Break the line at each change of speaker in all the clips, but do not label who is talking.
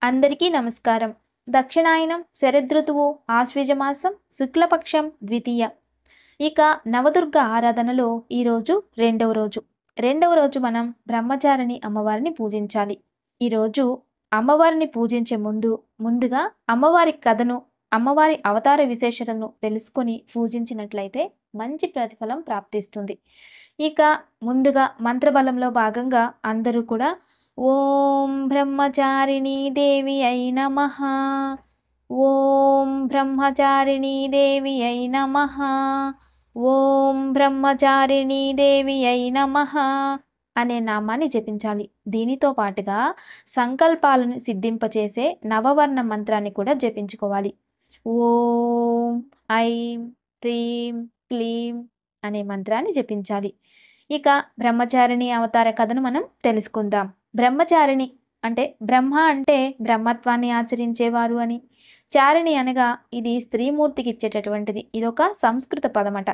అందరికీ నమస్కారం. దక్షిణాయనం శరదృతువు ఆశ్వీజమాసం శుక్లపక్షం ద్వితీయ. ఇక నవదుర్గ ఆరాధనలో ఈరోజు రెండవ రోజు మనం బ్రహ్మచారిణి అమ్మవారిని పూజించాలి. ఈరోజు అమ్మవారిని పూజించే ముందుగా అమ్మవారి కథను, అమ్మవారి అవతార విశేషతను తెలుసుకొని పూజించినట్లయితే మంచి ప్రతిఫలం ప్రాప్తిస్తుంది. ఇక ముందుగా మంత్రబలంలో భాగంగా అందరూ కూడా ఓం బ్రహ్మచారిణీ దేవి అయి నమః, ఓం బ్రహ్మచారిణీ దేవి అయి నమః, ఓం బ్రహ్మచారిణీ దేవి అయి నమః అనే నామాన్ని జపించాలి. దీనితో పాటుగా సంకల్పాలను సిద్ధింపచేసే నవవర్ణ మంత్రాన్ని కూడా జపించుకోవాలి. ఓం ఐం హ్రీం క్లీం అనే మంత్రాన్ని జపించాలి. ఇక బ్రహ్మచారిణి అవతార కథను మనం తెలుసుకుందాం. బ్రహ్మచారిణి అంటే బ్రహ్మ అంటే బ్రహ్మత్వాన్ని ఆచరించేవారు అని, చారిణి అనగా ఇది స్త్రీమూర్తికి ఇచ్చేటటువంటిది. ఇదొక సంస్కృత పదమట.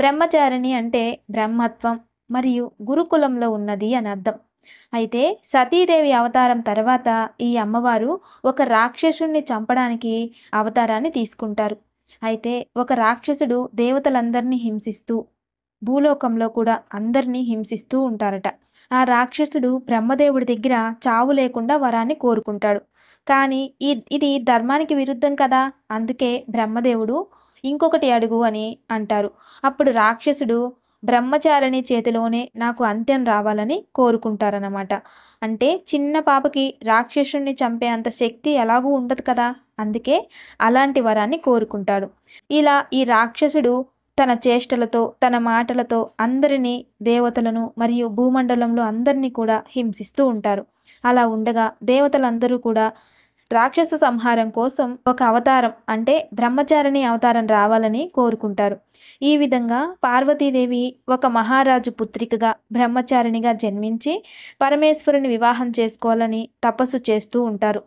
బ్రహ్మచారిణి అంటే బ్రహ్మత్వం మరియు గురుకులంలో ఉన్నది అని అర్థం. అయితే సతీదేవి అవతారం తర్వాత ఈ అమ్మవారు ఒక రాక్షసుణ్ణి చంపడానికి అవతారాన్ని తీసుకుంటారు. అయితే ఒక రాక్షసుడు దేవతలందరినీ హింసిస్తూ, భూలోకంలో కూడా అందరినీ హింసిస్తూ ఉంటారట. ఆ రాక్షసుడు బ్రహ్మదేవుడి దగ్గర చావు లేకుండా వరాన్ని కోరుకుంటాడు. కానీ ఇది ధర్మానికి విరుద్ధం కదా, అందుకే బ్రహ్మదేవుడు ఇంకొకటి అడుగు అని అంటారు. అప్పుడు రాక్షసుడు బ్రహ్మచారిణి చేతిలోనే నాకు అంత్యం రావాలని కోరుకుంటారన్నమాట. అంటే చిన్న పాపకి రాక్షసుణ్ణి చంపే అంత శక్తి ఎలాగూ ఉండదు కదా, అందుకే అలాంటి వరాన్ని కోరుకుంటాడు. ఇలా ఈ రాక్షసుడు తన చేష్టలతో, తన మాటలతో అందరినీ, దేవతలను మరియు భూమండలంలో అందరినీ కూడా హింసిస్తూ ఉంటారు. అలా ఉండగా దేవతలందరూ కూడా రాక్షస సంహారం కోసం ఒక అవతారం అంటే బ్రహ్మచారిణి అవతారం రావాలని కోరుకుంటారు. ఈ విధంగా పార్వతీదేవి ఒక మహారాజు పుత్రికగా బ్రహ్మచారిణిగా జన్మించి పరమేశ్వరుని వివాహం చేసుకోవాలని తపస్సు చేస్తూ ఉంటారు.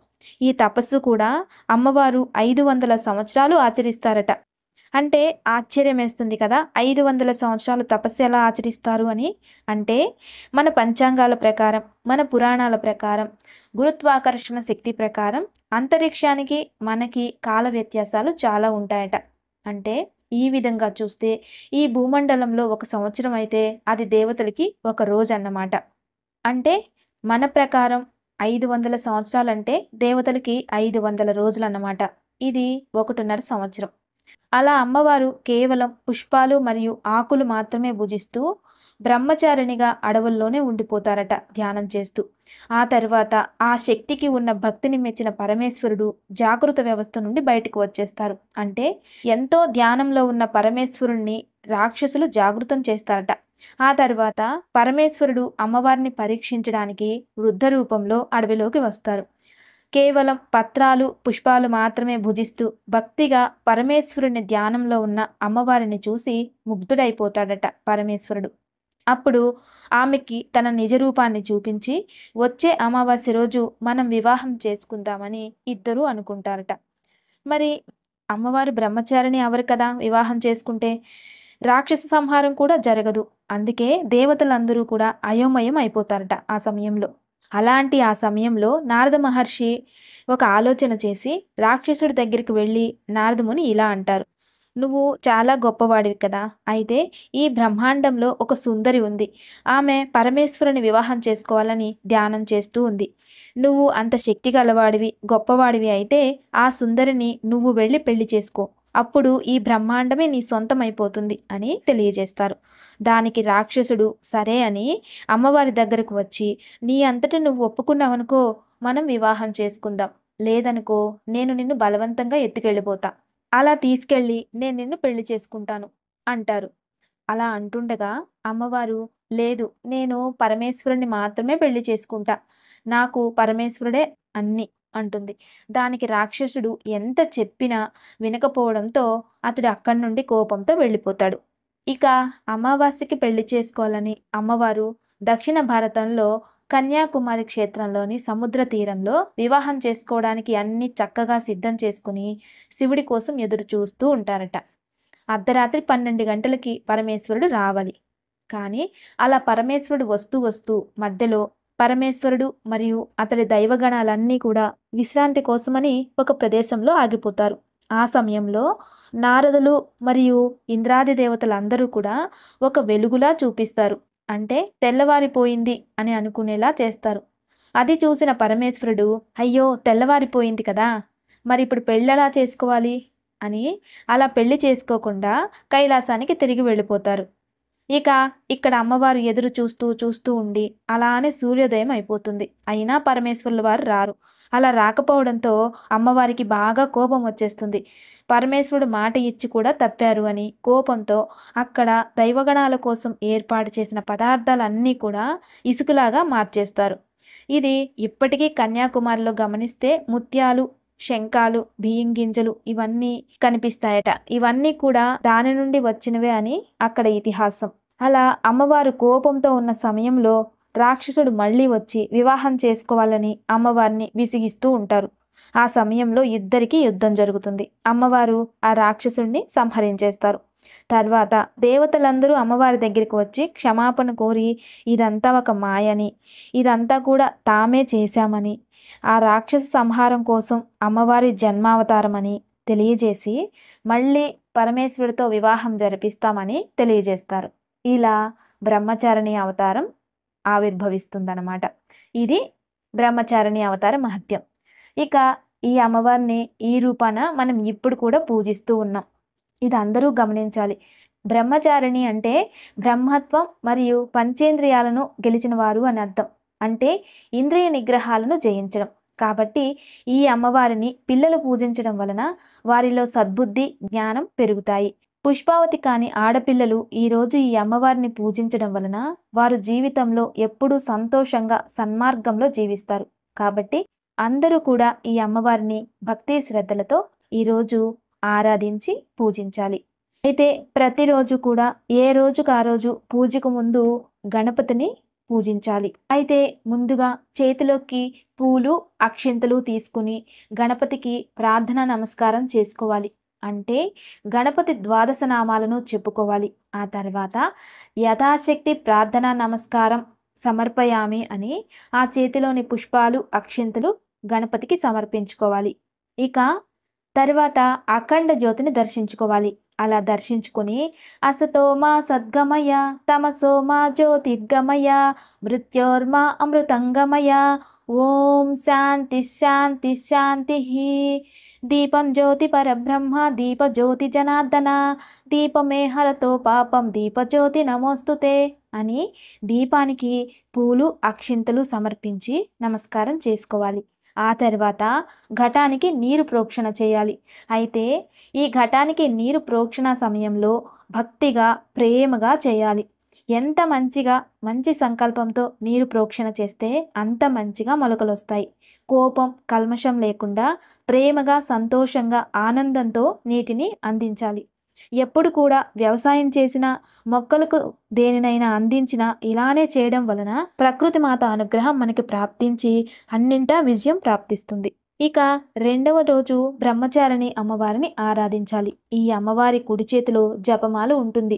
ఈ తపస్సు కూడా అమ్మవారు 500 సంవత్సరాలు ఆచరిస్తారట. అంటే ఆశ్చర్యం వేస్తుంది కదా, 500 సంవత్సరాలు తపస్సు ఎలా ఆచరిస్తారు అని. అంటే మన పంచాంగాల ప్రకారం, మన పురాణాల ప్రకారం, గురుత్వాకర్షణ శక్తి ప్రకారం అంతరిక్షానికి మనకి కాల వ్యత్యాసాలు చాలా ఉంటాయట. అంటే ఈ విధంగా చూస్తే ఈ భూమండలంలో 1 సంవత్సరం అయితే అది దేవతలకి 1 రోజు అన్నమాట. అంటే మన ప్రకారం 500 సంవత్సరాలంటే దేవతలకి 500 రోజులు అన్నమాట. ఇది 1.5 సంవత్సరం. అలా అమ్మవారు కేవలం పుష్పాలు మరియు ఆకులు మాత్రమే భుజిస్తూ బ్రహ్మచారిణిగా అడవుల్లోనే ఉండిపోతారట ధ్యానం చేస్తూ. ఆ తర్వాత ఆ శక్తికి ఉన్న భక్తిని మెచ్చిన పరమేశ్వరుడు జాగృత వ్యవస్థ నుండి బయటకు వచ్చేస్తారు. అంటే ఎంతో ధ్యానంలో ఉన్న పరమేశ్వరుణ్ణి రాక్షసులు జాగృతం చేస్తారట. ఆ తర్వాత పరమేశ్వరుడు అమ్మవారిని పరీక్షించడానికి వృద్ధ రూపంలో అడవిలోకి వస్తారు. కేవలం పత్రాలు, పుష్పాలు మాత్రమే భుజిస్తూ భక్తిగా పరమేశ్వరుని ధ్యానంలో ఉన్న అమ్మవారిని చూసి ముగ్ధుడైపోతాడట పరమేశ్వరుడు. అప్పుడు ఆమెకి తన నిజ రూపాన్ని చూపించి వచ్చే అమావాస్య రోజు మనం వివాహం చేసుకుందామని ఇద్దరూ అనుకుంటారట. మరి అమ్మవారు బ్రహ్మచారిణి అవరు కదా, వివాహం చేసుకుంటే రాక్షస సంహారం కూడా జరగదు. అందుకే దేవతలందరూ కూడా అయోమయం అయిపోతారట ఆ సమయంలో. అలాంటి ఆ సమయంలో నారద మహర్షి ఒక ఆలోచన చేసి రాక్షసుడి దగ్గరికి వెళ్ళి నారదముని ఇలా అంటారు, నువ్వు చాలా గొప్పవాడివి కదా, అయితే ఈ బ్రహ్మాండంలో ఒక సుందరి ఉంది. ఆమె పరమేశ్వరుని వివాహం చేసుకోవాలని ధ్యానం చేస్తూ ఉంది. నువ్వు అంత శక్తి గలవాడివి, గొప్పవాడివి అయితే ఆ సుందరిని నువ్వు వెళ్ళి పెళ్లి చేసుకో, అప్పుడు ఈ బ్రహ్మాండమే నీ సొంతం అయిపోతుంది అని తెలియజేస్తారు. దానికి రాక్షసుడు సరే అని అమ్మవారి దగ్గరకు వచ్చి, నీ అంతట నువ్వు ఒప్పుకున్నావనుకో మనం వివాహం చేసుకుందాం, లేదనుకో నేను నిన్ను బలవంతంగా ఎత్తుకెళ్ళిపోతా, అలా తీసుకెళ్ళి నేను నిన్ను పెళ్లి చేసుకుంటాను అంటారు. అలా అంటుండగా అమ్మవారు, లేదు నేను పరమేశ్వరుని మాత్రమే పెళ్లి చేసుకుంటా, నాకు పరమేశ్వరుడే అన్ని అంటుంది. దానికి రాక్షసుడు ఎంత చెప్పినా వినకపోవడంతో అతడు అక్కడి నుండి కోపంతో వెళ్ళిపోతాడు. ఇక అమావాస్యకి పెళ్లి చేసుకోవాలని అమ్మవారు దక్షిణ భారతంలో కన్యాకుమారి క్షేత్రంలోని సముద్ర తీరంలో వివాహం చేసుకోవడానికి అన్ని చక్కగా సిద్ధం చేసుకుని శివుడి కోసం ఎదురు చూస్తూ ఉంటారట. అర్ధరాత్రి 12 గంటలకి పరమేశ్వరుడు రావాలి. కానీ అలా పరమేశ్వరుడు వస్తూ వస్తూ మధ్యలో పరమేశ్వరుడు మరియు అతడి దైవగణాలన్నీ కూడా విశ్రాంతి కోసమని ఒక ప్రదేశంలో ఆగిపోతారు. ఆ సమయంలో నారదులు మరియు ఇంద్రాది దేవతలందరూ కూడా ఒక వెలుగులా చూపిస్తారు. అంటే తెల్లవారిపోయింది అని అనుకునేలా చేస్తారు. అది చూసిన పరమేశ్వరుడు, అయ్యో తెల్లవారిపోయింది కదా, మరి ఇప్పుడు పెళ్ళెలా చేసుకోవాలి అని అలా పెళ్లి చేసుకోకుండా కైలాసానికి తిరిగి వెళ్ళిపోతారు. ఇక ఇక్కడ అమ్మవారు ఎదురు చూస్తూ చూస్తూ ఉండి అలానే సూర్యోదయం అయిపోతుంది. అయినా పరమేశ్వరుల వారు రారు. అలా రాకపోవడంతో అమ్మవారికి బాగా కోపం వచ్చేస్తుంది. పరమేశ్వరుడు మాట ఇచ్చి కూడా తప్పారు అని కోపంతో అక్కడ దైవగణాల కోసం ఏర్పాటు చేసిన పదార్థాలన్నీ కూడా ఇసుకలాగా మార్చేస్తారు. ఇది ఇప్పటికీ కన్యాకుమారిలో గమనిస్తే ముత్యాలు, శంఖాలు, బియ్యం గింజలు ఇవన్నీ కనిపిస్తాయట. ఇవన్నీ కూడా దాని నుండి వచ్చినవే అని అక్కడ ఇతిహాసం. అలా అమ్మవారు కోపంతో ఉన్న సమయంలో రాక్షసుడు మళ్ళీ వచ్చి వివాహం చేసుకోవాలని అమ్మవారిని విసిగిస్తూ ఉంటారు. ఆ సమయంలో ఇద్దరికీ యుద్ధం జరుగుతుంది. అమ్మవారు ఆ రాక్షసుడిని సంహరించేస్తారు. తర్వాత దేవతలందరూ అమ్మవారి దగ్గరికి వచ్చి క్షమాపణ కోరి ఇదంతా ఒక మాయని, ఇదంతా కూడా తామే చేశామని, ఆ రాక్షస సంహారం కోసం అమ్మవారి జన్మావతారమని తెలియజేసి మళ్ళీ పరమేశ్వరుడితో వివాహం జరిపిస్తామని తెలియజేస్తారు. ఇలా బ్రహ్మచారిణి అవతారం ఆవిర్భవిస్తుందన్నమాట. ఇది బ్రహ్మచారిణి అవతార మహత్యం. ఇక ఈ అమ్మవారిని ఈ రూపాన మనం ఇప్పుడు కూడా పూజిస్తూ ఉన్నాం. ఇది అందరూ గమనించాలి. బ్రహ్మచారిణి అంటే బ్రహ్మత్వం మరియు పంచేంద్రియాలను గెలిచిన వారు అని అర్థం. అంటే ఇంద్రియ నిగ్రహాలను జయించడం. కాబట్టి ఈ అమ్మవారిని పిల్లలు పూజించడం వలన వారిలో సద్బుద్ధి, జ్ఞానం పెరుగుతాయి. పుష్పావతి కాని ఆడపిల్లలు ఈరోజు ఈ అమ్మవారిని పూజించడం వలన వారు జీవితంలో ఎప్పుడూ సంతోషంగా సన్మార్గంలో జీవిస్తారు. కాబట్టి అందరూ కూడా ఈ అమ్మవారిని భక్తి శ్రద్ధలతో ఈరోజు ఆరాధించి పూజించాలి. అయితే ప్రతిరోజు కూడా ఏ రోజుకు ఆ రోజు పూజకు ముందు గణపతిని పూజించాలి. అయితే ముందుగా చేతిలోకి పూలు, అక్షింతలు తీసుకుని గణపతికి ప్రార్థనా నమస్కారం చేసుకోవాలి. అంటే గణపతి ద్వాదశ నామాలను చెప్పుకోవాలి. ఆ తర్వాత యథాశక్తి ప్రార్థనా నమస్కారం సమర్పయామి అని ఆ చేతిలోని పుష్పాలు, అక్షింతలు గణపతికి సమర్పించుకోవాలి. ఇక తర్వాత అఖండ జ్యోతిని దర్శించుకోవాలి. అలా దర్శించుకొని అసతోమా సద్గమయ తమసోమా జ్యోతిర్గమయ మృత్యోర్మా అమృతంగమయ ఓం శాంతి శాంతి శాంతి. దీపం జ్యోతి పరబ్రహ్మ దీప జ్యోతి జనార్దన దీపమే హరతో పాపం దీపజ్యోతి నమోస్తుతే అని దీపానికి పూలు, అక్షింతలు సమర్పించి నమస్కారం చేసుకోవాలి. ఆ తర్వాత ఘటానికి నీరు ప్రోక్షణ చేయాలి. అయితే ఈ ఘటానికి నీరు ప్రోక్షణ సమయంలో భక్తిగా, ప్రేమగా చేయాలి. ఎంత మంచిగా మంచి సంకల్పంతో నీరు ప్రోక్షణ చేస్తే అంత మంచిగా మొలకలు వస్తాయి. కోపం, కల్మషం లేకుండా ప్రేమగా, సంతోషంగా, ఆనందంతో నీటిని అందించాలి. ఎప్పుడు కూడా వ్యవసాయం చేసినా, మొక్కలకు దేనినైనా అందించినా ఇలానే చేయడం వలన ప్రకృతి మాత అనుగ్రహం మనకి ప్రాప్తించి అన్నింటా విజయం ప్రాప్తిస్తుంది. ఇక రెండవ రోజు బ్రహ్మచారిణి అమ్మవారిని ఆరాధించాలి. ఈ అమ్మవారి కుడి చేతిలో జపమాల ఉంటుంది.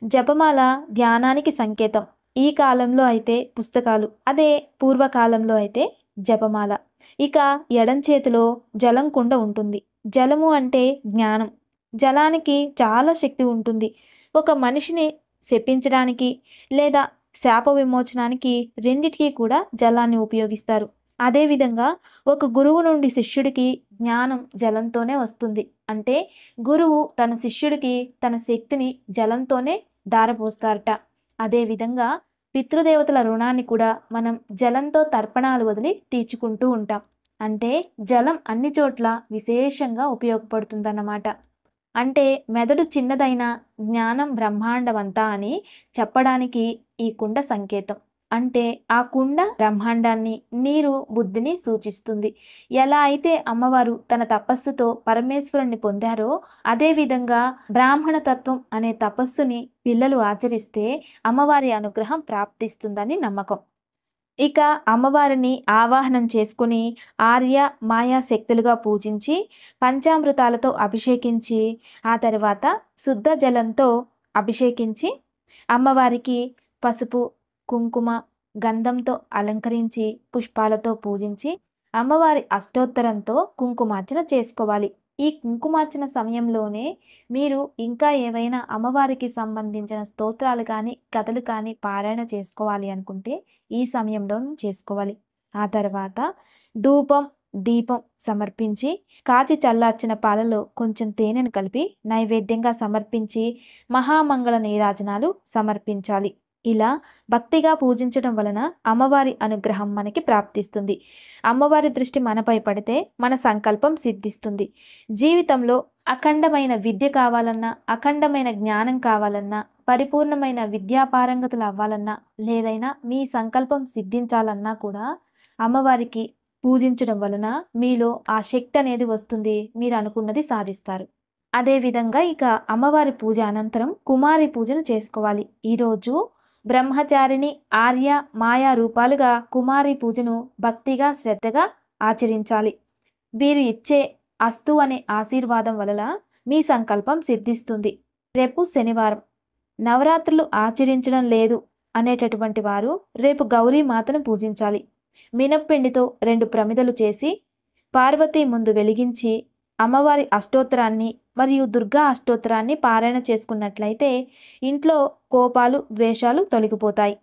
జపమాల ధ్యానానికి సంకేతం. ఈ కాలంలో అయితే పుస్తకాలు, అదే పూర్వకాలంలో అయితే జపమాల. ఇక ఎడం చేతిలో జలం కుండ ఉంటుంది. జలము అంటే జ్ఞానం. జలానికి చాలా శక్తి ఉంటుంది. ఒక మనిషిని శపించడానికి లేదా శాప విమోచనానికి రెండిటికి కూడా జలాన్ని ఉపయోగిస్తారు. అదేవిధంగా ఒక గురువు నుండి శిష్యుడికి జ్ఞానం జలంతోనే వస్తుంది. అంటే గురువు తన శిష్యుడికి తన శక్తిని జలంతోనే దారపోస్తారట. అదేవిధంగా పితృదేవతల రుణాన్ని కూడా మనం జలంతో తర్పణాలు వదిలి తీర్చుకుంటూ ఉంటాం. అంటే జలం అన్ని చోట్ల విశేషంగా ఉపయోగపడుతుందన్నమాట. అంటే మెదడు చిన్నదైన జ్ఞానం బ్రహ్మాండమంతా అని చెప్పడానికి ఈ కుండ సంకేతం. అంటే ఆ కుండ బ్రహ్మాండాన్ని, నీరు బుద్ధిని సూచిస్తుంది. ఎలా అయితే అమ్మవారు తన తపస్సుతో పరమేశ్వరుణ్ణి పొందారో అదేవిధంగా బ్రాహ్మణ తత్వం అనే తపస్సుని పిల్లలు ఆచరిస్తే అమ్మవారి అనుగ్రహం ప్రాప్తిస్తుందని నమ్మకం. ఇక అమ్మవారిని ఆవాహనం చేసుకుని ఆర్య మాయా శక్తులుగా పూజించి పంచామృతాలతో అభిషేకించి ఆ తర్వాత శుద్ధ జలంతో అభిషేకించి అమ్మవారికి పసుపు, కుంకుమ, గంధంతో అలంకరించి పుష్పాలతో పూజించి అమ్మవారి అష్టోత్తరంతో కుంకుమార్చన చేసుకోవాలి. ఈ కుంకుమార్చన సమయంలోనే మీరు ఇంకా ఏవైనా అమ్మవారికి సంబంధించిన స్తోత్రాలు కానీ కథలు కానీ పారాయణ చేసుకోవాలి అనుకుంటే ఈ సమయంలో చేసుకోవాలి. ఆ తర్వాత ధూపం, దీపం సమర్పించి కాచి చల్లార్చిన పాలలో కొంచెం తేనెను కలిపి నైవేద్యంగా సమర్పించి మహామంగళ నీరాజనాలు సమర్పించాలి. ఇలా భక్తిగా పూజించడం వలన అమ్మవారి అనుగ్రహం మనకి ప్రాప్తిస్తుంది. అమ్మవారి దృష్టి మనపై పడితే మన సంకల్పం సిద్ధిస్తుంది. జీవితంలో అఖండమైన విద్య కావాలన్నా, అఖండమైన జ్ఞానం కావాలన్నా, పరిపూర్ణమైన విద్యాపారంగతులు అవ్వాలన్నా, లేదైనా మీ సంకల్పం సిద్ధించాలన్నా కూడా అమ్మవారికి పూజించడం వలన మీలో ఆ శక్తి అనేది వస్తుంది. మీరు అనుకున్నది సాధిస్తారు. అదేవిధంగా ఇక అమ్మవారి పూజ అనంతరం కుమారి పూజను చేసుకోవాలి. ఈరోజు బ్రహ్మచారిణి, ఆర్య, మాయా రూపాలుగా కుమారి పూజను భక్తిగా శ్రద్ధగా ఆచరించాలి. వీరు ఇచ్చే అస్తు అనే ఆశీర్వాదం వలన మీ సంకల్పం సిద్ధిస్తుంది. రేపు శనివారం, నవరాత్రులు ఆచరించడం లేదు అనేటటువంటి వారు రేపు గౌరీ మాతను పూజించాలి. మినప్పిండితో 2 ప్రమిదలు చేసి పార్వతీ ముందు వెలిగించి అమ్మవారి అష్టోత్తరాన్ని మరియు దుర్గా అష్టోత్తరాన్ని పారాయణ చేసుకున్నట్లయితే ఇంట్లో కోపాలు, ద్వేషాలు తొలగిపోతాయి.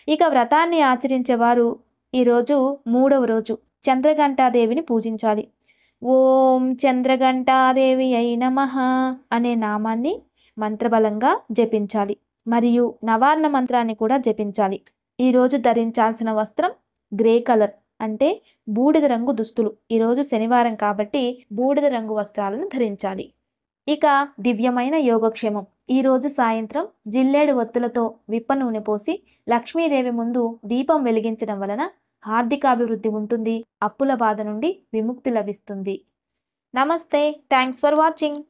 ఇక వ్రతాన్ని ఆచరించేవారు ఈరోజు 3వ రోజు చంద్రఘంటాదేవిని పూజించాలి. ఓం చంద్రఘంటాదేవి అయి నమః అనే నామాన్ని మంత్రబలంగా జపించాలి. మరియు నవార్ణ మంత్రాన్ని కూడా జపించాలి. ఈరోజు ధరించాల్సిన వస్త్రం గ్రే కలర్ అంటే బూడిద రంగు దుస్తులు. ఈరోజు శనివారం కాబట్టి బూడిద రంగు వస్త్రాలను ధరించాలి. ఇక దివ్యమైన యోగక్షేమం. ఈరోజు సాయంత్రం జిల్లేడు ఒత్తులతో విప్ప నూనె పోసి లక్ష్మీదేవి ముందు దీపం వెలిగించడం వలన ఆర్థికాభివృద్ధి ఉంటుంది. అప్పుల బాధ నుండి విముక్తి లభిస్తుంది. నమస్తే. Thanks for watching.